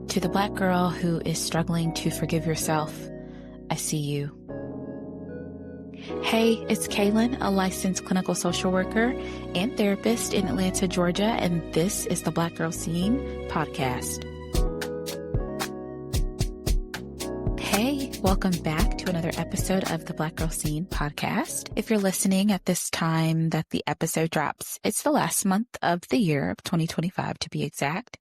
To the Black girl who is struggling to forgive yourself, I see you. Hey, it's Kaylin, a licensed clinical social worker and therapist in Atlanta, Georgia, and this is the Black Girl Scene podcast. Hey, welcome back to another episode of the Black Girl Scene podcast. If you're listening at this time that the episode drops, it's the last month of the year of 2025 to be exact.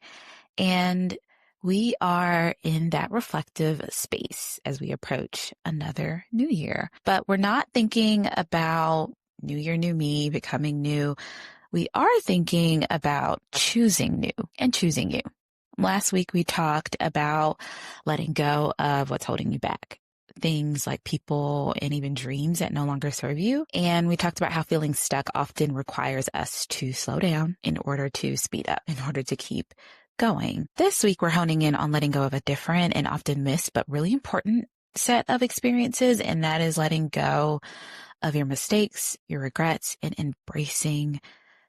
And we are in that reflective space as we approach another new year. But we're not thinking about new year, new me, becoming new. We are thinking about choosing new and choosing you. Last week, we talked about letting go of what's holding you back. Things like people and even dreams that no longer serve you. And we talked about how feeling stuck often requires us to slow down in order to speed up, in order to keep going. This week, we're honing in on letting go of a different and often missed, but really important set of experiences. And that is letting go of your mistakes, your regrets, and embracing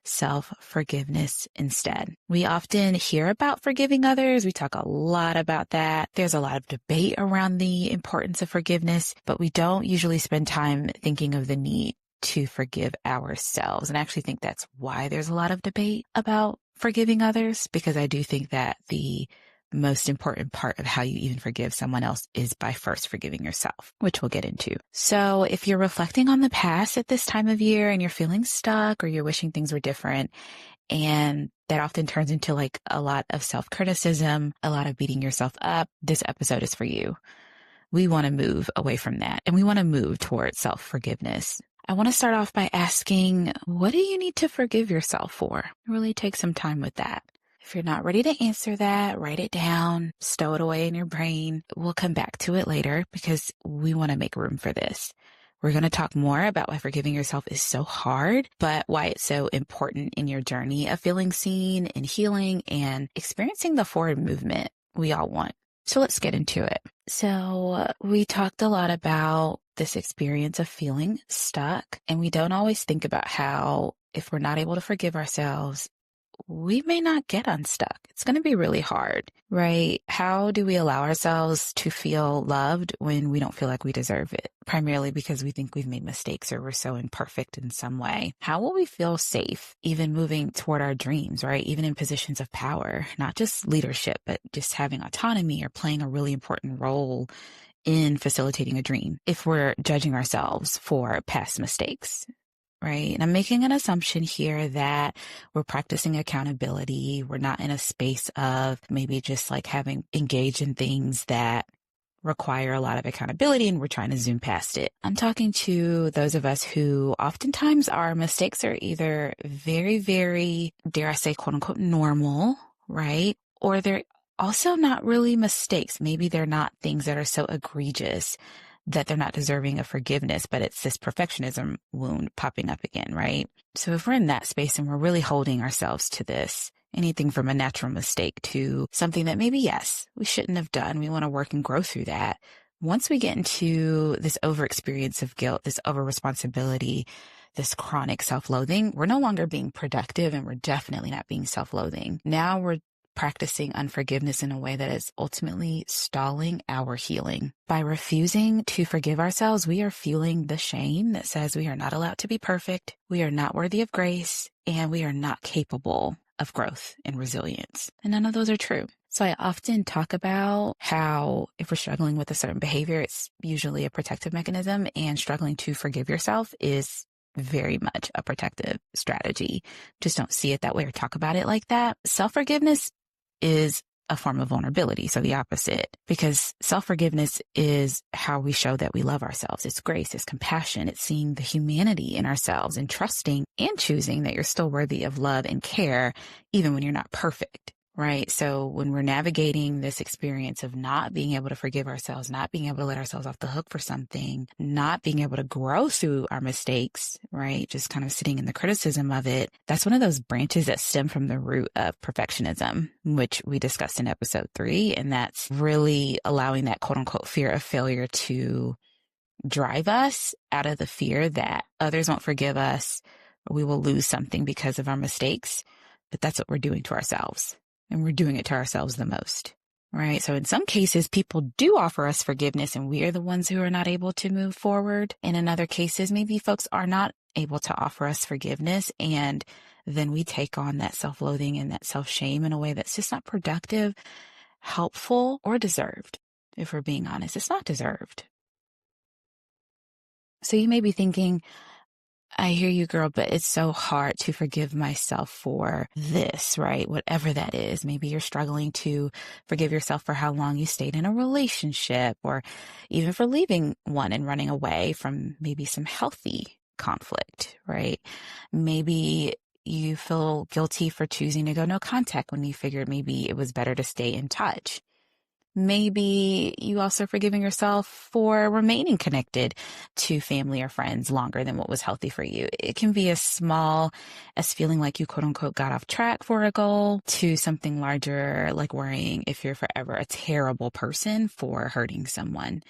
self-forgiveness instead. We often hear about forgiving others. We talk a lot about that. There's a lot of debate around the importance of forgiveness, but we don't usually spend time thinking of the need to forgive ourselves. And I actually think that's why there's a lot of debate about forgiving others, because I do think that the most important part of how you even forgive someone else is by first forgiving yourself, which we'll get into. So if you're reflecting on the past at this time of year and you're feeling stuck or you're wishing things were different, and that often turns into like a lot of self-criticism, a lot of beating yourself up, this episode is for you. We want to move away from that and we want to move towards self-forgiveness. I want to start off by asking, what do you need to forgive yourself for? Really take some time with that. If you're not ready to answer that, write it down, stow it away in your brain. We'll come back to it later because we want to make room for this. We're going to talk more about why forgiving yourself is so hard, but why it's so important in your journey of feeling seen and healing and experiencing the forward movement we all want. So let's get into it. So we talked a lot about this experience of feeling stuck, and we don't always think about how if we're not able to forgive ourselves, we may not get unstuck. It's going to be really hard, right? How do we allow ourselves to feel loved when we don't feel like we deserve it? Primarily because we think we've made mistakes or we're so imperfect in some way. How will we feel safe even moving toward our dreams, right? Even in positions of power, not just leadership, but just having autonomy or playing a really important role in facilitating a dream if we're judging ourselves for past mistakes. Right. And I'm making an assumption here that we're practicing accountability. We're not in a space of maybe just like having engaged in things that require a lot of accountability and we're trying to zoom past it. I'm talking to those of us who oftentimes our mistakes are either very, very, dare I say, quote unquote, normal, right? Or they're also not really mistakes. Maybe they're not things that are so egregious that they're not deserving of forgiveness, but it's this perfectionism wound popping up again, right? So if we're in that space and we're really holding ourselves to this, anything from a natural mistake to something that maybe, yes, we shouldn't have done, we want to work and grow through that. Once we get into this over experience of guilt, this over responsibility, this chronic self-loathing, we're no longer being productive and we're definitely not being self-loathing. Now we're practicing unforgiveness in a way that is ultimately stalling our healing. By refusing to forgive ourselves, we are fueling the shame that says we are not allowed to be perfect, we are not worthy of grace, and we are not capable of growth and resilience. And none of those are true. So I often talk about how if we're struggling with a certain behavior, it's usually a protective mechanism, and struggling to forgive yourself is very much a protective strategy. Just don't see it that way or talk about it like that. Self-forgiveness is a form of vulnerability. So the opposite, because self-forgiveness is how we show that we love ourselves. It's grace, it's compassion, it's seeing the humanity in ourselves and trusting and choosing that you're still worthy of love and care, even when you're not perfect. Right. So when we're navigating this experience of not being able to forgive ourselves, not being able to let ourselves off the hook for something, not being able to grow through our mistakes, right, just kind of sitting in the criticism of it, that's one of those branches that stem from the root of perfectionism, which we discussed in episode 3. And that's really allowing that quote unquote fear of failure to drive us out of the fear that others won't forgive us or we will lose something because of our mistakes. But that's what we're doing to ourselves. And we're doing it to ourselves the most, right? So in some cases, people do offer us forgiveness and we are the ones who are not able to move forward. And in other cases, maybe folks are not able to offer us forgiveness. And then we take on that self-loathing and that self-shame in a way that's just not productive, helpful, or deserved. If we're being honest, it's not deserved. So you may be thinking, I hear you, girl, but it's so hard to forgive myself for this, right? Whatever that is. Maybe you're struggling to forgive yourself for how long you stayed in a relationship, or even for leaving one and running away from maybe some healthy conflict, right? Maybe you feel guilty for choosing to go no contact when you figured maybe it was better to stay in touch. Maybe you also forgiving yourself for remaining connected to family or friends longer than what was healthy for you. It can be as small as feeling like you quote unquote got off track for a goal, to something larger like worrying if you're forever a terrible person for hurting someone.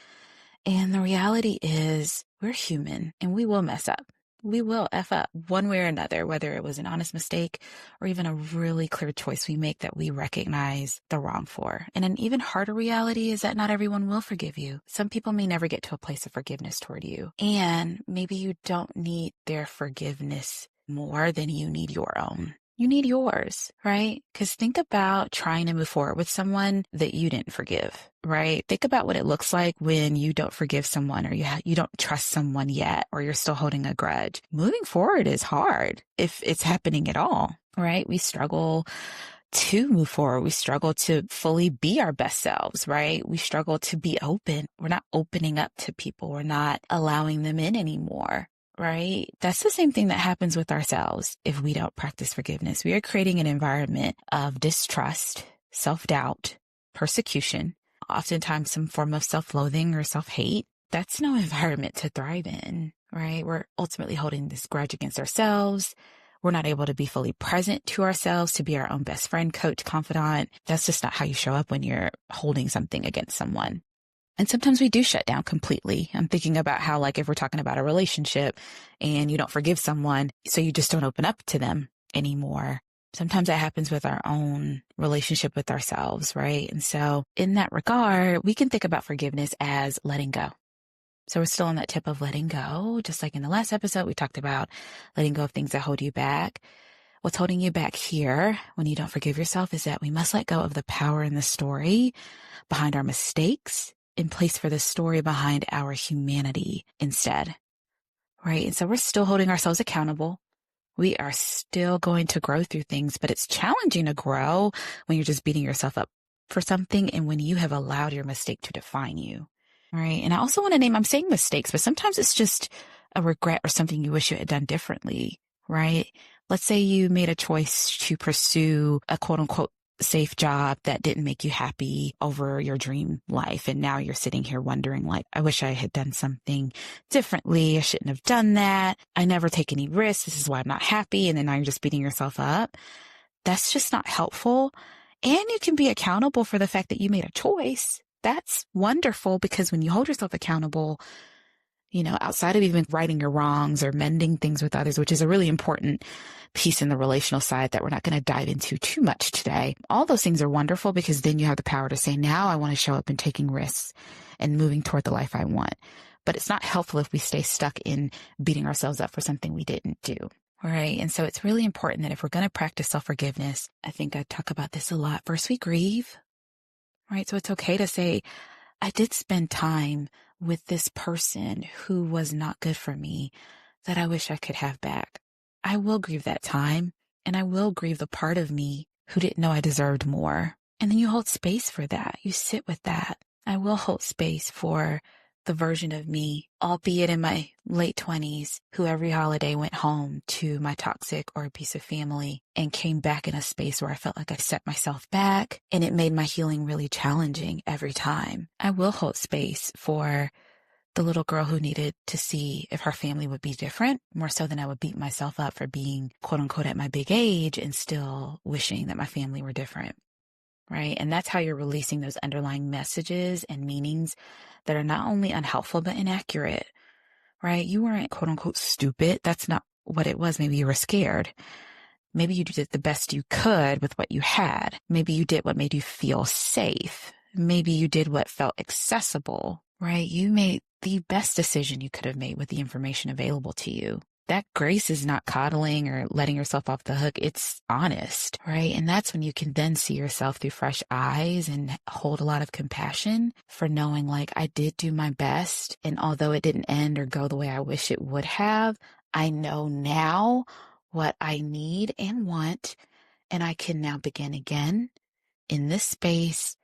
And the reality is we're human and we will mess up. We will F up one way or another, whether it was an honest mistake or even a really clear choice we make that we recognize the wrong for. And an even harder reality is that not everyone will forgive you. Some people may never get to a place of forgiveness toward you. And maybe you don't need their forgiveness more than you need your own. You need yours, right? Because think about trying to move forward with someone that you didn't forgive, right? Think about what it looks like when you don't forgive someone, or you don't trust someone yet, or you're still holding a grudge. Moving forward is hard if it's happening at all, right? We struggle to move forward. We struggle to fully be our best selves, right? We struggle to be open. We're not opening up to people. We're not allowing them in anymore. Right? That's the same thing that happens with ourselves if we don't practice forgiveness. We are creating an environment of distrust, self-doubt, persecution, oftentimes some form of self-loathing or self-hate. That's no environment to thrive in, right? We're ultimately holding this grudge against ourselves. We're not able to be fully present to ourselves, to be our own best friend, coach, confidant. That's just not how you show up when you're holding something against someone. And sometimes we do shut down completely. I'm thinking about how, like, if we're talking about a relationship and you don't forgive someone, so you just don't open up to them anymore. Sometimes that happens with our own relationship with ourselves, right? And so in that regard, we can think about forgiveness as letting go. So we're still on that tip of letting go. Just like in the last episode, we talked about letting go of things that hold you back. What's holding you back here when you don't forgive yourself is that we must let go of the power in the story behind our mistakes, in place for the story behind our humanity instead, right? And so we're still holding ourselves accountable. We are still going to grow through things, but it's challenging to grow when you're just beating yourself up for something and when you have allowed your mistake to define you, right? And I also want to name, I'm saying mistakes, but sometimes it's just a regret or something you wish you had done differently, right? Let's say you made a choice to pursue a quote unquote safe job that didn't make you happy over your dream life. And now you're sitting here wondering, like, I wish I had done something differently. I shouldn't have done that. I never take any risks. This is why I'm not happy. And then now you're just beating yourself up. That's just not helpful. And you can be accountable for the fact that you made a choice. That's wonderful, because when you hold yourself accountable, outside of even righting your wrongs or mending things with others, which is a really important piece in the relational side that we're not going to dive into too much today. All those things are wonderful, because then you have the power to say, now I want to show up and taking risks and moving toward the life I want. But it's not helpful if we stay stuck in beating ourselves up for something we didn't do. Right. And so it's really important that if we're going to practice self-forgiveness, I think I talk about this a lot. First, we grieve, right? So it's okay to say, I did spend time with this person who was not good for me that I wish I could have back. I will grieve that time, and I will grieve the part of me who didn't know I deserved more. And then you hold space for that. You sit with that. I will hold space for the version of me, albeit in my late 20s, who every holiday went home to my toxic or abusive family and came back in a space where I felt like I set myself back, and it made my healing really challenging every time. I will hold space for the little girl who needed to see if her family would be different, more so than I would beat myself up for being quote unquote at my big age and still wishing that my family were different. Right? And that's how you're releasing those underlying messages and meanings that are not only unhelpful, but inaccurate, right? You weren't quote unquote stupid. That's not what it was. Maybe you were scared. Maybe you did the best you could with what you had. Maybe you did what made you feel safe. Maybe you did what felt accessible, right? You made the best decision you could have made with the information available to you. That grace is not coddling or letting yourself off the hook. It's honest, right? And that's when you can then see yourself through fresh eyes and hold a lot of compassion for knowing, like, I did do my best. And although it didn't end or go the way I wish it would have, I know now what I need and want, and I can now begin again in this space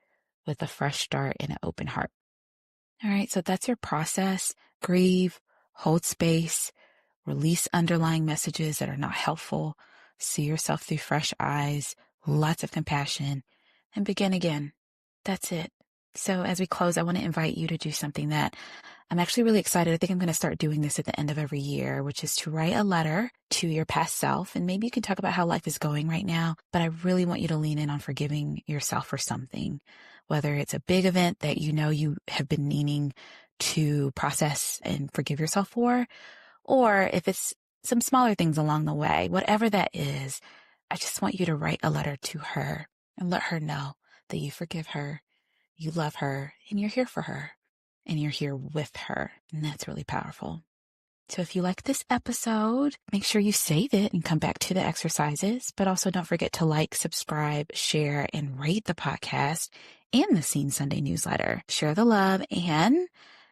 with a fresh start and an open heart. All right, so that's your process. Grieve, hold space, release underlying messages that are not helpful, see yourself through fresh eyes, lots of compassion, and begin again. That's it. So as we close, I want to invite you to do something that I'm actually really excited. I think I'm going to start doing this at the end of every year, which is to write a letter to your past self. And maybe you can talk about how life is going right now, but I really want you to lean in on forgiving yourself for something, whether it's a big event that you know you have been needing to process and forgive yourself for, or if it's some smaller things along the way, whatever that is. I just want you to write a letter to her and let her know that you forgive her, you love her, and you're here for her. And you're here with her. And that's really powerful. So if you like this episode, make sure you save it and come back to the exercises. But also don't forget to like, subscribe, share, and rate the podcast and the Scene Sunday newsletter. Share the love and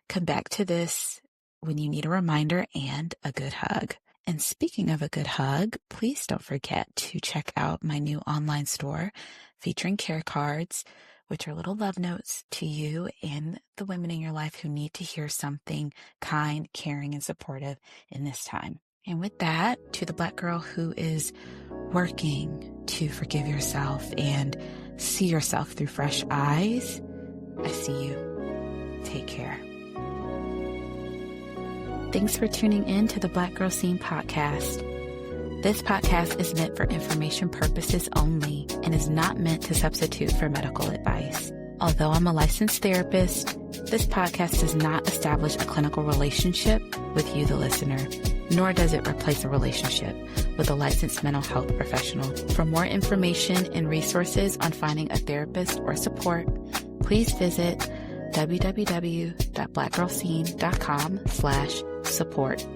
come back to this when you need a reminder and a good hug. And speaking of a good hug, please don't forget to check out my new online store featuring care cards, which are little love notes to you and the women in your life who need to hear something kind, caring, and supportive in this time. And with that, to the Black girl who is working to forgive yourself and see yourself through fresh eyes, I see you. Take care. Thanks for tuning in to the Black Girl Scene podcast. This podcast is meant for information purposes only and is not meant to substitute for medical advice. Although I'm a licensed therapist, this podcast does not establish a clinical relationship with you, the listener, nor does it replace a relationship with a licensed mental health professional. For more information and resources on finding a therapist or support, please visit www.blackgirlscene.com/support.